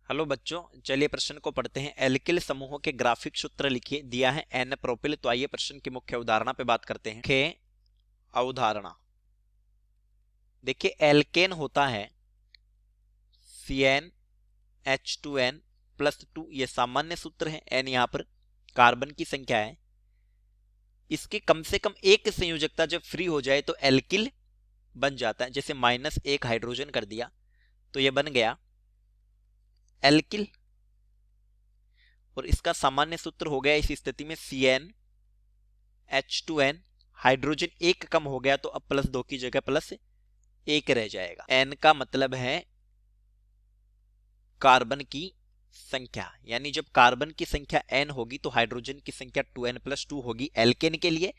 Hello बच्चों, चलिए प्रश्न को पढ़ते हैं। एल्किल समूहों के ग्राफिक सूत्र लिखिए। दिया है एन प्रोपिल। तो आइए प्रश्न की मुख्य अवधारणा पे बात करते हैं। मुख्य अवधारणा देखिए, एल्केन होता है CnH2n प्लस 2। ये सामान्य सूत्र है। एन यहां पर कार्बन की संख्या है। इसकी कम से कम एक संयोजकता जब फ्री हो जाए तो एल्किल बन जाता है। जैसे -1 हाइड्रोजन कर दिया तो ये बन गया एल्किल। और इसका सामान्य सूत्र हो गया इस स्थिति में CnH2n। हाइड्रोजन एक कम हो गया तो अब +2 की जगह +1 रह जाएगा। n का मतलब है कार्बन की संख्या, यानी जब कार्बन की संख्या n होगी तो हाइड्रोजन की संख्या 2n+2 होगी एल्केन के लिए।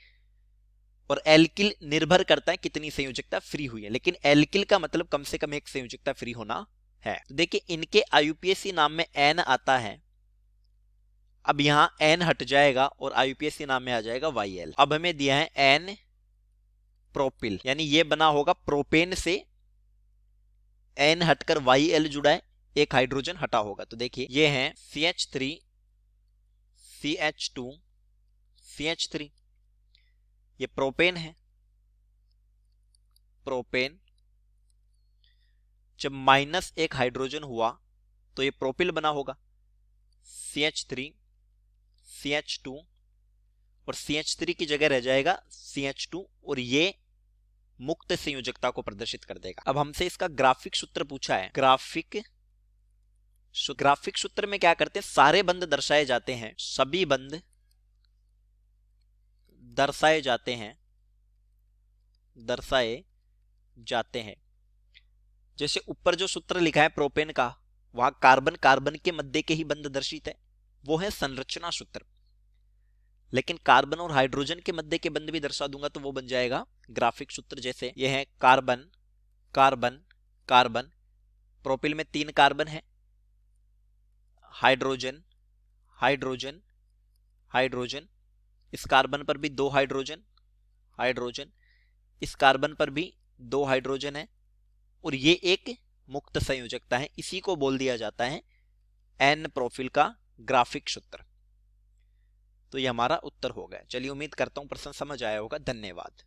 और एल्किल निर्भर करता है कितनी संयोजकता फ्री हुई है, लेकिन एल्किल का मतलब कम से कम एक संयोजकता फ्री होना है। देखिए, इनके IUPAC नाम में n आता है। अब यहां n हट जाएगा और IUPAC नाम में आ जाएगा YL। अब हमें दिया है n प्रोपिल, यानी ये बना होगा प्रोपेन से। n हटकर YL जुड़ा है, एक हाइड्रोजन हटा होगा। तो देखिए ये है CH3 CH2 CH3। ये प्रोपेन है। प्रोपेन जब -1 हाइड्रोजन हुआ तो ये प्रोपिल बना होगा। CH3 CH2 और CH3 की जगह रह जाएगा CH2 और ये मुक्त संयोजकता को प्रदर्शित कर देगा। अब हमसे इसका ग्राफिक सूत्र पूछा है। ग्राफिक सूत्र में क्या करते हैं, सारे बंध दर्शाए जाते हैं। सभी बंध दर्शाए जाते हैं। जैसे ऊपर जो सूत्र लिखा है प्रोपेन का, वहां कार्बन कार्बन के मध्य के ही बंध दर्शित है, वो है संरचना सूत्र। लेकिन कार्बन और हाइड्रोजन के मध्य के बंध भी दर्शा दूंगा तो वो बन जाएगा ग्राफिक सूत्र। जैसे ये है कार्बन कार्बन कार्बन, प्रोपिल में 3 कार्बन है, हाइड्रोजन हाइड्रोजन हाइड्रोजन, इस कार्बन पर भी 2 हाइड्रोजन हाइड्रोजन, इस कार्बन पर भी 2 हाइड्रोजन है और ये एक मुक्त संयोजकता है। इसी को बोल दिया जाता है एन प्रोफिल का ग्राफिक सूत्र। तो ये हमारा उत्तर हो गया। चलिए, उम्मीद करता हूं प्रश्न समझ आया होगा। धन्यवाद।